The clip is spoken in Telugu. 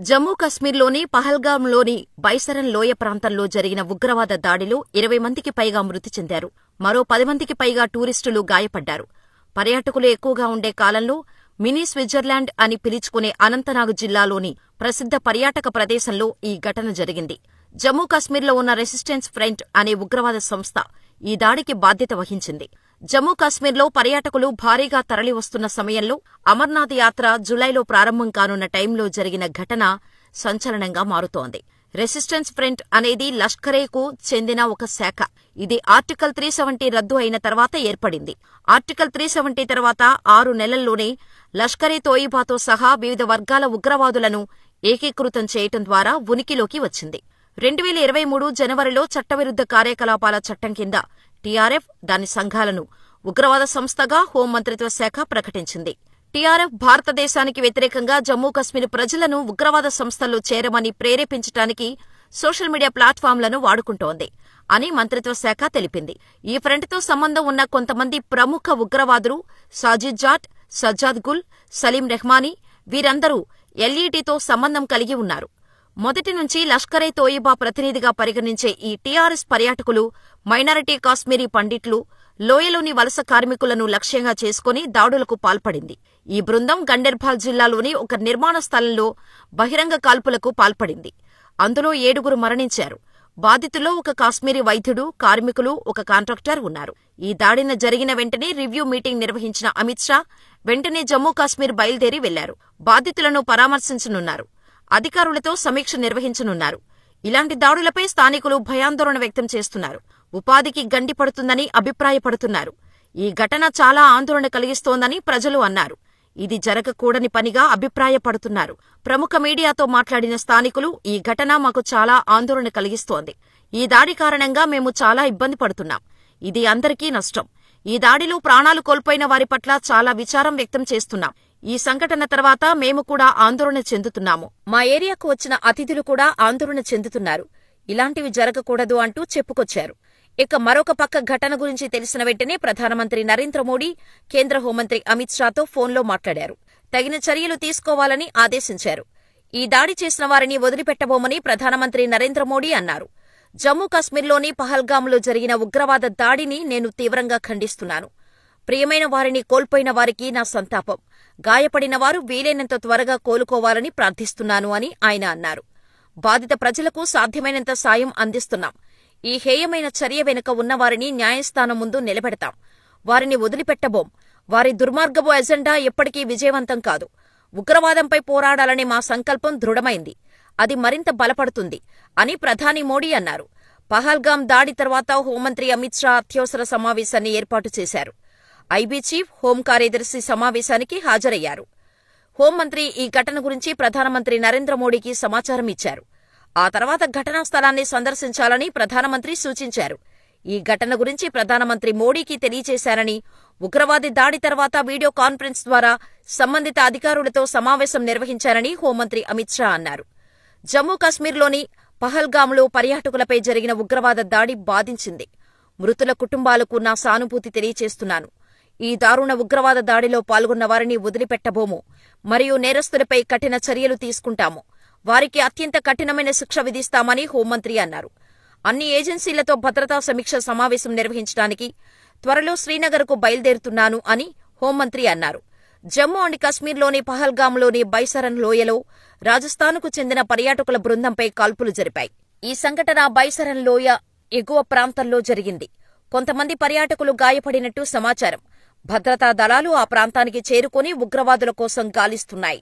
జమ్మూ కశ్మీర్లోని పహల్గాంలోని బైసరన్ లోయ ప్రాంతంలో జరిగిన ఉగ్రవాద దాడిలో 20 మందికి పైగా మృతి చెందారు. మరో 10 మందికి పైగా టూరిస్టులు గాయపడ్డారు. పర్యాటకులు ఎక్కువగా ఉండే కాలంలో మినీ స్విట్జర్లాండ్ అని పిలుచుకునే అనంతనాగ్ జిల్లాలోని ప్రసిద్ధ పర్యాటక ప్రదేశంలో ఈ ఘటన జరిగింది. జమ్మూ కశ్మీర్లో ఉన్న రెసిస్టెన్స్ ఫ్రంట్ అనే ఉగ్రవాద సంస్థ ఈ దాడికి బాధ్యత వహించింది. జమ్మూ కశ్మీర్లో పర్యాటకులు భారీగా తరలివస్తున్న సమయంలో అమర్నాథ్ యాత్ర జులైలో ప్రారంభం కానున్న టైంలో జరిగిన ఘటన సంచలనంగా మారుతోంది. రెసిస్టెన్స్ ఫ్రంట్ అనేది లష్కరేకు చెందిన ఒక శాఖ. ఇది ఆర్టికల్ 370 రద్దు అయిన తర్వాత ఏర్పడింది. ఆర్టికల్ 370 తర్వాత 6 నెలల్లోనే లష్కర్-ఏ-తోయిబాతో సహా వివిధ వర్గాల ఉగ్రవాదులను ఏకీకృతం చేయటం ద్వారా ఉనికిలోకి వచ్చింది. 2023 జనవరిలో చట్టవిరుద్ధ కార్యకలాపాల చట్టం కింద టీఆర్ఎఫ్ దాని సంఘాలను ఉగ్రవాద సంస్థగా హోంమంత్రిత్వ శాఖ ప్రకటించింది. టీఆర్ఎఫ్ భారతదేశానికి వ్యతిరేకంగా జమ్మూ కశ్మీర్ ప్రజలను ఉగ్రవాద సంస్థల్లో చేరమని ప్రేరేపించడానికి సోషల్ మీడియా ప్లాట్ఫామ్లను వాడుకుంటోంది అని మంత్రిత్వ శాఖ తెలిపింది. ఈ ఫ్రంట్తో సంబంధం ఉన్న కొంతమంది ప్రముఖ ఉగ్రవాదులు సాజిద్ జాట్, సజ్జాద్ గుల్, సలీం రెహ్మానీ వీరందరూ ఎల్ఈటీతో సంబంధం కలిగి ఉన్నారు. మొదటి నుంచి లష్కర్-ఏ-తోయిబా ప్రతినిధిగా పరిగణించే ఈ టీఆర్ఎస్ పర్యాటకులు, మైనారిటీ కాశ్మీరీ పండిట్లు, లోయలోని వలస కార్మికులను లక్ష్యంగా చేసుకుని దాడులకు పాల్పడింది. ఈ బృందం గండెర్బాల్ జిల్లాలోని ఒక నిర్మాణ స్థలంలో బహిరంగ కాల్పులకు పాల్పడింది. అందులో 7 మరణించారు. బాధితుల్లో ఒక కాశ్మీరీ వైద్యుడు, కార్మికులు, ఒక కాంట్రాక్టర్ ఉన్నారు. ఈ దాడిన జరిగిన వెంటనే రివ్యూ మీటింగ్ నిర్వహించిన అమిత్ షా వెంటనే జమ్మూ కాశ్మీర్ బయలుదేరి వెళ్లారు. బాధితులను పరామర్శించనున్నారు. అధికారులతో సమీక్ష నిర్వహించనున్నారు. ఇలాంటి దాడులపై స్థానికులు భయాందోళన వ్యక్తం చేస్తున్నారు. ఉపాధికి గండి పడుతుందని అభిప్రాయపడుతున్నారు. ఈ ఘటన చాలా ఆందోళన కలిగిస్తోందని ప్రజలు అన్నారు. ఇది జరగకూడని పనిగా అభిప్రాయపడుతున్నారు. ప్రముఖ మీడియాతో మాట్లాడిన స్థానికులు ఈ ఘటన మాకు చాలా ఆందోళన కలిగిస్తోంది. ఈ దాడి కారణంగా మేము చాలా ఇబ్బంది పడుతున్నాం. ఇది అందరికీ నష్టం. ఈ దాడిలో ప్రాణాలు కోల్పోయిన వారి పట్ల చాలా విచారం వ్యక్తం చేస్తున్నాం. ఈ సంఘటన తర్వాత మేము కూడా ఆందోళన చెందుతున్నాము. మా ఏరియాకు వచ్చిన అతిథులు కూడా ఆందోళన చెందుతున్నారు. ఇలాంటివి జరగకూడదు అంటూ చెప్పుకొచ్చారు. ఇక మరొక పక్క ఘటన గురించి తెలిసిన వెంటనే ప్రధానమంత్రి నరేంద్ర మోడీ కేంద్ర హోంమంత్రి అమిత్ షాతో ఫోన్లో మాట్లాడారు. తగిన చర్యలు తీసుకోవాలని ఆదేశించారు. ఈ దాడి చేసిన వారిని వదిలిపెట్టబోమని ప్రధానమంత్రి నరేంద్ర మోడీ అన్నారు. జమ్మూ కశ్మీర్లోని పహల్గాంలో జరిగిన ఉగ్రవాద దాడిని నేను తీవ్రంగా ఖండిస్తున్నాను. ప్రియమైన వారిని కోల్పోయిన వారికి నా సంతాపం. గాయపడిన వారు వీలైనంత త్వరగా కోలుకోవాలని ప్రార్థిస్తున్నాను అని ఆయన అన్నారు. బాధిత ప్రజలకు సాధ్యమైనంత సాయం అందిస్తున్నాం. ఈ హేయమైన చర్య వెనుక ఉన్నవారిని న్యాయస్థానం ముందు నిలబెడతాం. వారిని వదిలిపెట్టబోం. వారి దుర్మార్గపు ఎజెండా ఎప్పటికీ విజయవంతం కాదు. ఉగ్రవాదంపై పోరాడాలనే మా సంకల్పం దృఢమైంది. అది మరింత బలపడుతుంది అని ప్రధాని మోడీ అన్నారు. పహల్గాం దాడి తర్వాత హోంమంత్రి అమిత్ షా అత్యవసర సమావేశాన్ని ఏర్పాటు చేశారు. ఐబీ చీఫ్, హోం కార్యదర్శి సమావేశానికి హాజరయ్యారు. హోంమంత్రి ఈ ఘటన గురించి ప్రధానమంత్రి నరేంద్ర మోడీకి సమాచారం ఇచ్చారు. ఆ తర్వాత ఘటనా స్థలాన్ని సందర్శించాలని ప్రధానమంత్రి సూచించారు. ఈ ఘటన గురించి ప్రధానమంత్రి మోడీకి తెలియజేశారని, ఉగ్రవాది దాడి తర్వాత వీడియో కాన్ఫరెన్స్ ద్వారా సంబంధిత అధికారులతో సమావేశం నిర్వహించారని హోంమంత్రి అమిత్ షా అన్నారు. జమ్మూ కశ్మీర్లోని పహల్గాంలో పర్యాటకులపై జరిగిన ఉగ్రవాద దాడి బాధించింది. మృతుల కుటుంబాలకు నా సానుభూతి తెలియజేస్తున్నాను. ఈ దారుణ ఉగ్రవాద దాడిలో పాల్గొన్న వారిని వదిలిపెట్టబోము మరియు నేరస్తులపై కఠిన చర్యలు తీసుకుంటాము. వారికి అత్యంత కఠినమైన శిక్ష విధిస్తామని హోంమంత్రి అన్నారు. అన్ని ఏజెన్సీలతో భద్రతా సమీక్ష సమావేశం నిర్వహించడానికి త్వరలో శ్రీనగర్కు బయలుదేరుతున్నాను అని హోంమంత్రి అన్నారు. జమ్మూ అండ్ కశ్మీర్లోని పహల్గాంలోని బైసరన్ లోయలో రాజస్థాన్కు చెందిన పర్యాటకుల బృందంపై కాల్పులు జరిపాయి. ఈ సంఘటన బైసరన్ లోయ ఎగువ ప్రాంతంలో జరిగింది. కొంతమంది పర్యాటకులు గాయపడినట్టు సమాచారం. భద్రతా దళాలు ఆ ప్రాంతానికి చేరుకుని ఉగ్రవాదుల కోసం గాలిస్తున్నాయి.